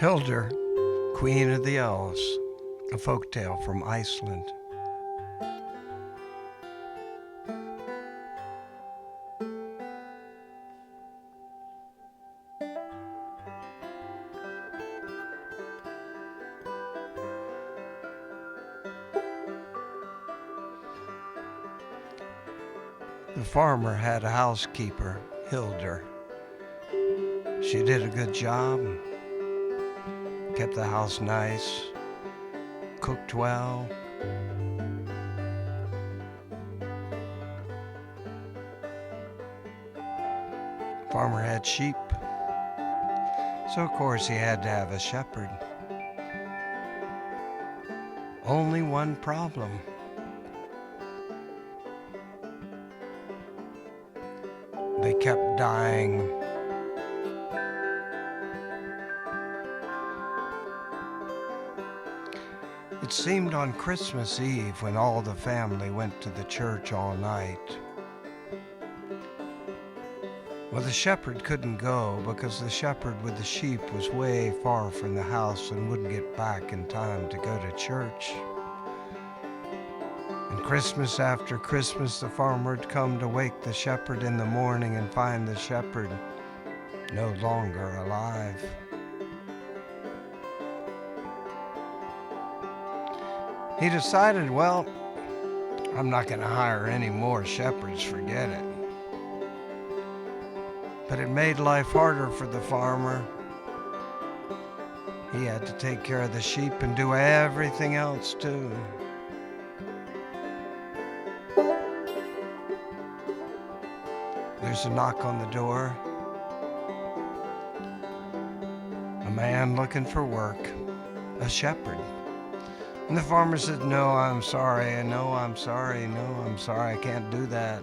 Hildur, Queen of the Elves, a folktale from Iceland. The farmer had a housekeeper, Hildur. She did a good job, kept the house nice, cooked well. Farmer had sheep, so of course he had to have a shepherd. Only one problem. They kept dying. It seemed on Christmas Eve, when all the family went to the church all night, well, the shepherd couldn't go because the shepherd with the sheep was way far from the house and wouldn't get back in time to go to church. And Christmas after Christmas, the farmer would come to wake the shepherd in the morning and find the shepherd no longer alive. He decided, well, I'm not going to hire any more shepherds, forget it. But it made life harder for the farmer. He had to take care of the sheep and do everything else too. There's a knock on the door. A man looking for work, a shepherd. And the farmer said, no, I'm sorry, I can't do that.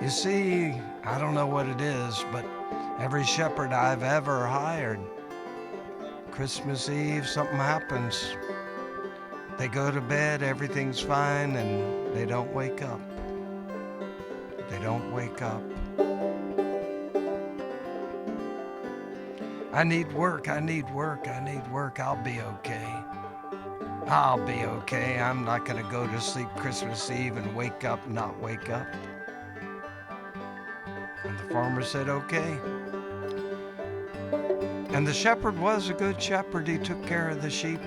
You see, I don't know what it is, but every shepherd I've ever hired, Christmas Eve, something happens. They go to bed, everything's fine, and they don't wake up. They don't wake up. I need work, I'll be okay. I'll be okay. I'm not going to go to sleep Christmas Eve and wake up, not wake up. And the farmer said, okay. And the shepherd was a good shepherd. He took care of the sheep.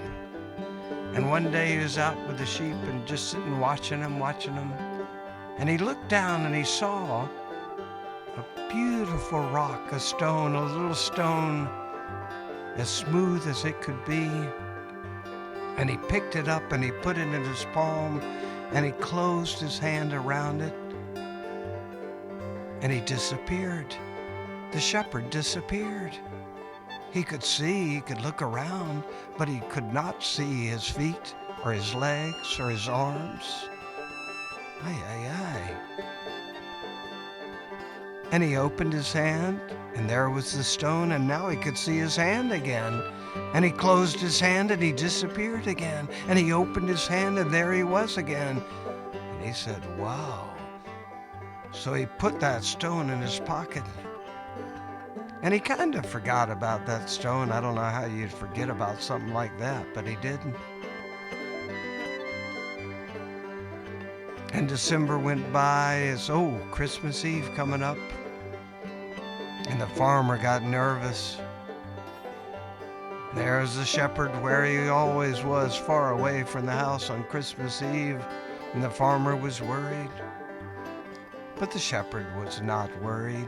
And one day he was out with the sheep and just sitting watching them. And he looked down and he saw a beautiful rock, a stone, a little stone as smooth as it could be. And he picked it up and he put it in his palm and he closed his hand around it and he disappeared. The shepherd disappeared. He could see, he could look around, but he could not see his feet or his legs or his arms. And he opened his hand and there was the stone and now he could see his hand again. And he closed his hand and he disappeared again. And he opened his hand and there he was again. And he said, wow. So he put that stone in his pocket. And he kind of forgot about that stone. I don't know how you'd forget about something like that, but he didn't. And December went by as, Christmas Eve coming up. And the farmer got nervous. There was the shepherd where he always was, far away from the house on Christmas Eve, and the farmer was worried. But the shepherd was not worried.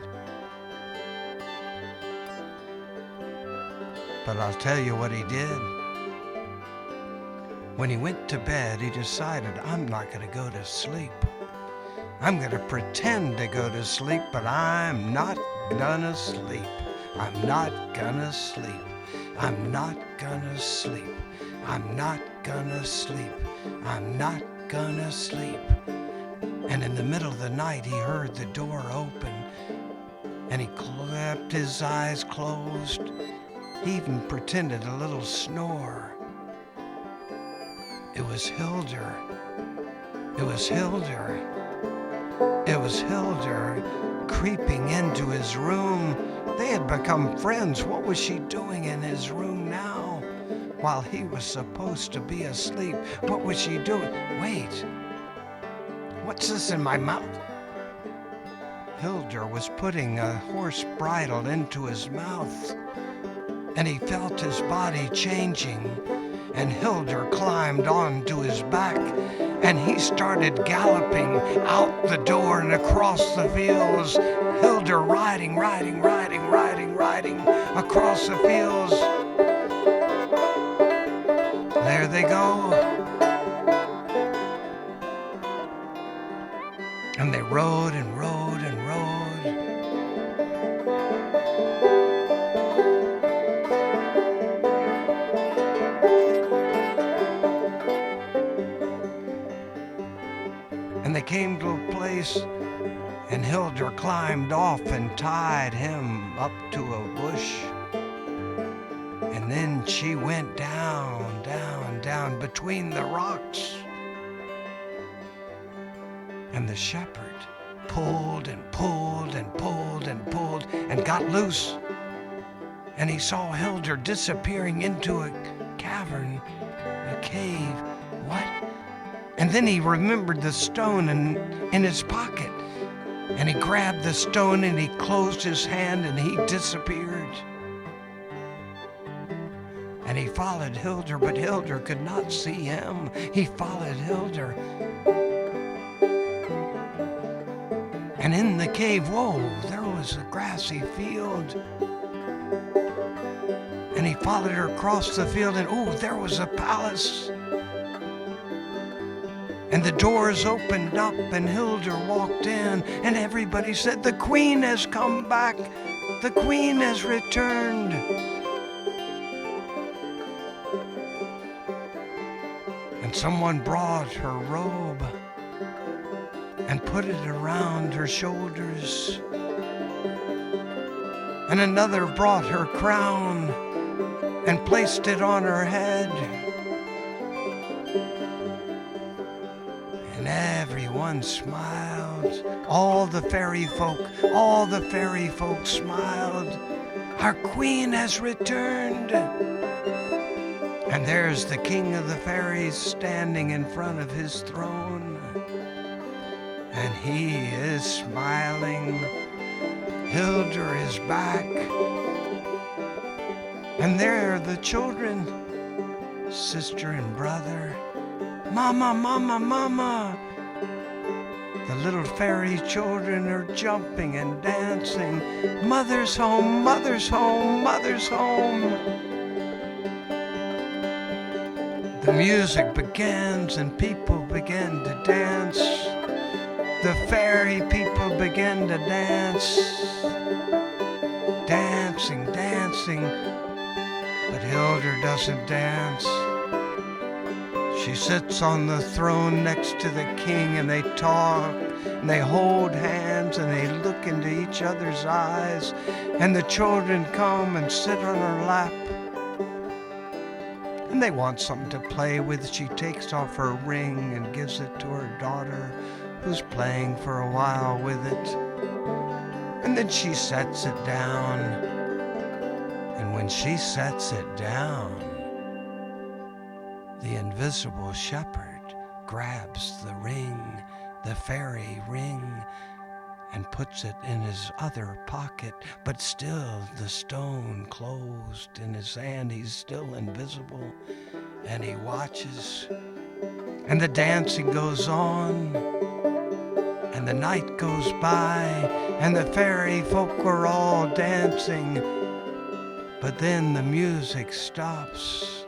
But I'll tell you what he did. When he went to bed, he decided, I'm not going to go to sleep. I'm going to pretend to go to sleep, but I'm not gonna sleep. I'm not gonna sleep. I'm not gonna sleep. I'm not gonna sleep. I'm not gonna sleep. And in the middle of the night, he heard the door open, and he kept his eyes closed. He even pretended a little snore. It was Hildur. It was Hildur. It was Hildur creeping into his room, They had become friends. What was she doing in his room now while he was supposed to be asleep? What was she doing? Wait, what's this in my mouth? Hildur was putting a horse bridle into his mouth, and he felt his body changing, and Hildur climbed onto his back, and he started galloping out the door and across the fields. Hildur riding across the fields. There they go. And they rode and rode and rode. And they came to a place, and Hildur climbed off and tied him up to a bush. And then she went down, down, down between the rocks. And the shepherd pulled and pulled and pulled and pulled and got loose. And he saw Hildur disappearing into a cavern, a cave. What? And then he remembered the stone in his pocket. And he grabbed the stone and he closed his hand and he disappeared. And he followed Hildur, but Hildur could not see him. He followed Hildur. And in the cave, whoa, there was a grassy field. And he followed her across the field, and oh, there was a palace. And the doors opened up, and Hildur walked in, and everybody said, "The queen has come back. The queen has returned." And someone brought her robe and put it around her shoulders. And another brought her crown and placed it on her head. And everyone smiled. All the fairy folk smiled. Our queen has returned. And there's the king of the fairies standing in front of his throne. And he is smiling. Hildur is back. And there are the children, sister and brother. Mama, mama, mama. The little fairy children are jumping and dancing. Mother's home, mother's home, mother's home. The music begins and people begin to dance. The fairy people begin to dance. Dancing, dancing. But Hildur doesn't dance. She sits on the throne next to the king, and they talk, and they hold hands, and they look into each other's eyes. And the children come and sit on her lap. And they want something to play with. She takes off her ring and gives it to her daughter, who's playing for a while with it. And then she sets it down. And when she sets it down, the invisible shepherd grabs the ring, the fairy ring, and puts it in his other pocket, but still the stone closed in his hand. He's still invisible, and he watches. And the dancing goes on, and the night goes by, and the fairy folk are all dancing. But then the music stops,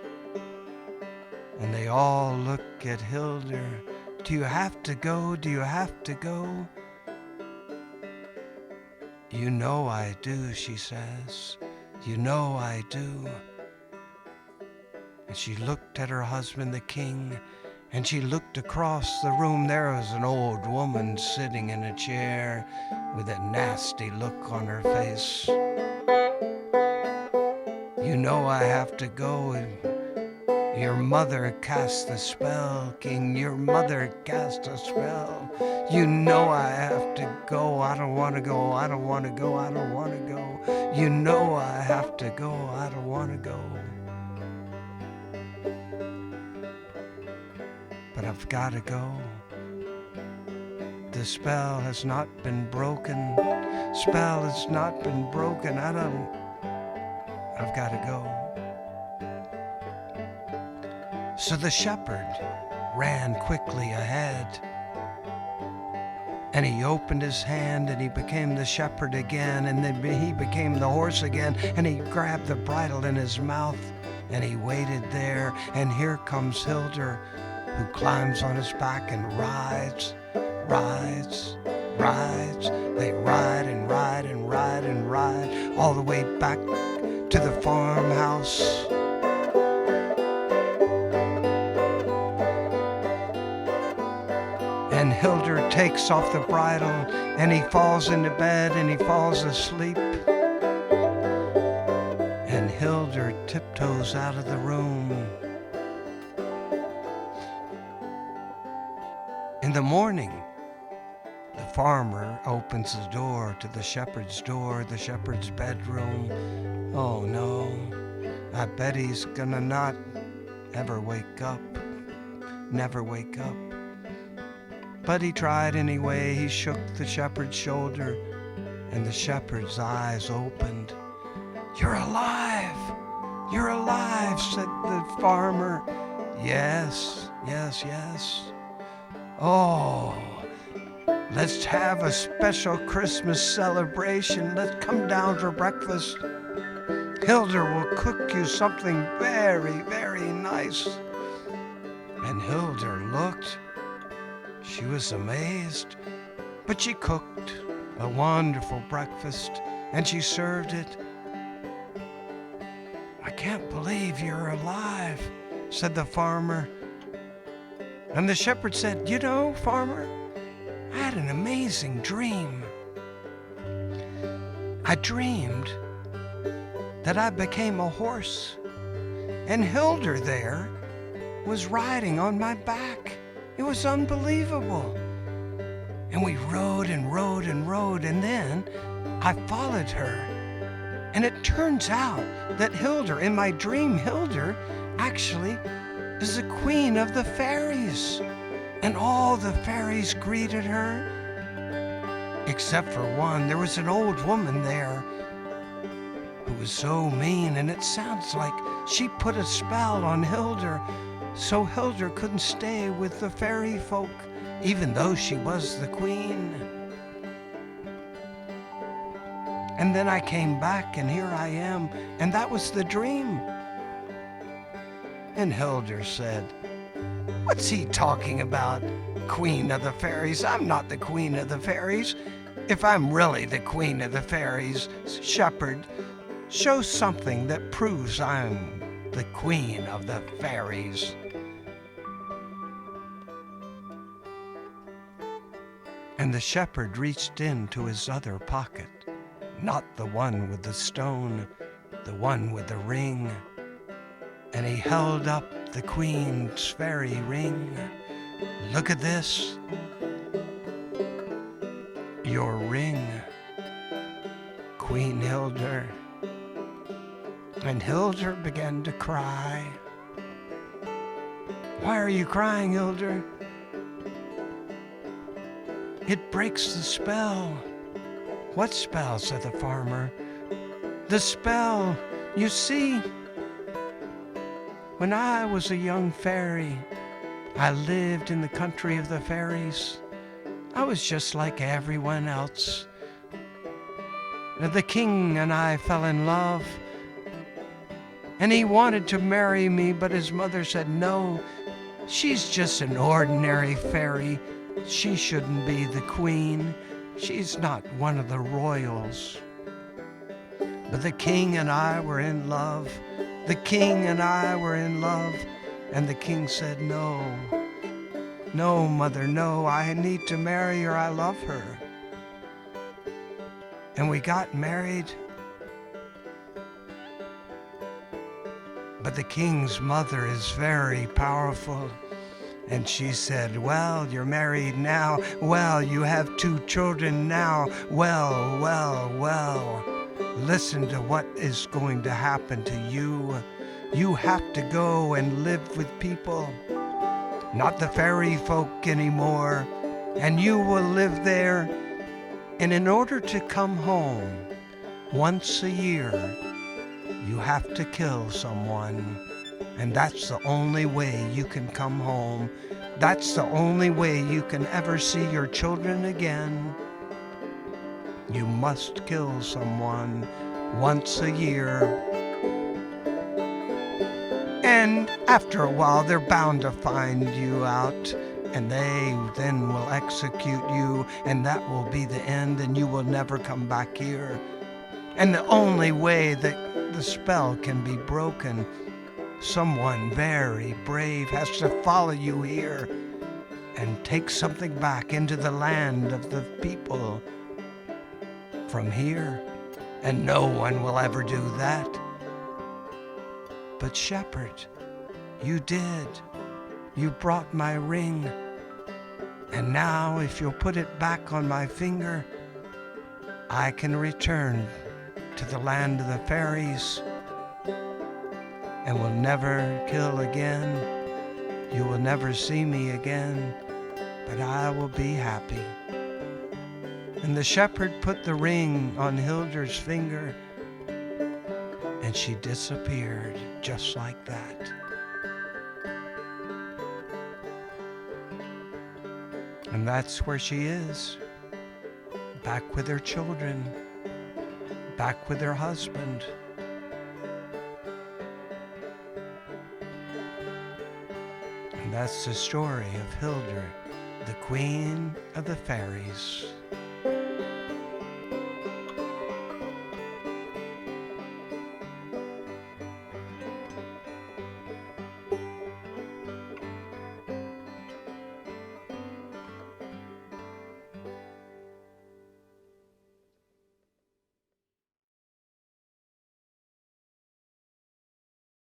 and they all look at Hildur. Do you have to go? Do you have to go? You know I do, she says. You know I do. And she looked at her husband, the king, and she looked across the room. There was an old woman sitting in a chair with a nasty look on her face. You know I have to go. Your mother cast the spell, King. Your mother cast a spell. You know I have to go. I don't want to go. I don't want to go. I don't want to go. You know I have to go, I don't want to go. But I've got to go. The spell has not been broken. Spell has not been broken. I've got to go. So the shepherd ran quickly ahead. And he opened his hand and he became the shepherd again, and then he became the horse again, and he grabbed the bridle in his mouth and he waited there. And here comes Hildur, who climbs on his back and rides. They ride and ride and ride and ride all the way back to the farmhouse. And Hildur takes off the bridle and he falls into bed and he falls asleep. And Hildur tiptoes out of the room. In the morning, the farmer opens the door to the shepherd's bedroom. Oh no, I bet he's gonna not ever wake up, never wake up. But he tried anyway. He shook the shepherd's shoulder, and the shepherd's eyes opened. "You're alive! You're alive," said the farmer. Yes. Oh, let's have a special Christmas celebration. Let's come down for breakfast. Hildur will cook you something very, very nice. And Hildur looked. She was amazed, but she cooked a wonderful breakfast, and she served it. "I can't believe you're alive," said the farmer. And the shepherd said, "You know, farmer, I had an amazing dream. I dreamed that I became a horse, and Hildur there was riding on my back. It was unbelievable. And we rode and rode and rode, and then I followed her. And it turns out that Hildur, in my dream, Hildur actually is the queen of the fairies. And all the fairies greeted her, except for one. There was an old woman there who was so mean, and it sounds like she put a spell on Hildur, so Hildur couldn't stay with the fairy folk, even though she was the queen. And then I came back, and here I am, and that was the dream." And Hildur said, "What's he talking about, queen of the fairies? I'm not the queen of the fairies. If I'm really the queen of the fairies, shepherd, show something that proves I'm the queen of the fairies." And the shepherd reached into his other pocket, not the one with the stone, the one with the ring, and he held up the queen's fairy ring. "Look at this. Your ring, Queen Hildur." And Hildur began to cry. "Why are you crying, Hildur?" "It breaks the spell." "What spell?" said the farmer. "The spell. You see, when I was a young fairy, I lived in the country of the fairies. I was just like everyone else. The king and I fell in love, and he wanted to marry me, but his mother said, 'No, she's just an ordinary fairy. She shouldn't be the queen. She's not one of the royals.' But the king and I were in love. The king and I were in love. And the king said, 'No, no, mother, no. I need to marry her. I love her.' And we got married. But the king's mother is very powerful. And she said, 'Well, you're married now. Well, you have 2 children now. Well. Listen to what is going to happen to you. You have to go and live with people, not the fairy folk anymore, and you will live there. And in order to come home once a year, you have to kill someone. And that's the only way you can come home. That's the only way you can ever see your children again. You must kill someone once a year. And after a while, they're bound to find you out, and they then will execute you, and that will be the end, and you will never come back here. And the only way that the spell can be broken, someone very brave has to follow you here and take something back into the land of the people from here. And no one will ever do that. But shepherd, you did. You brought my ring. And now if you'll put it back on my finger, I can return to the land of the fairies and will never kill again. You will never see me again, but I will be happy. And the shepherd put the ring on Hildur's finger, and she disappeared just like that. And that's where she is, back with her children, back with her husband. And that's the story of Hildur, the Queen of the Fairies.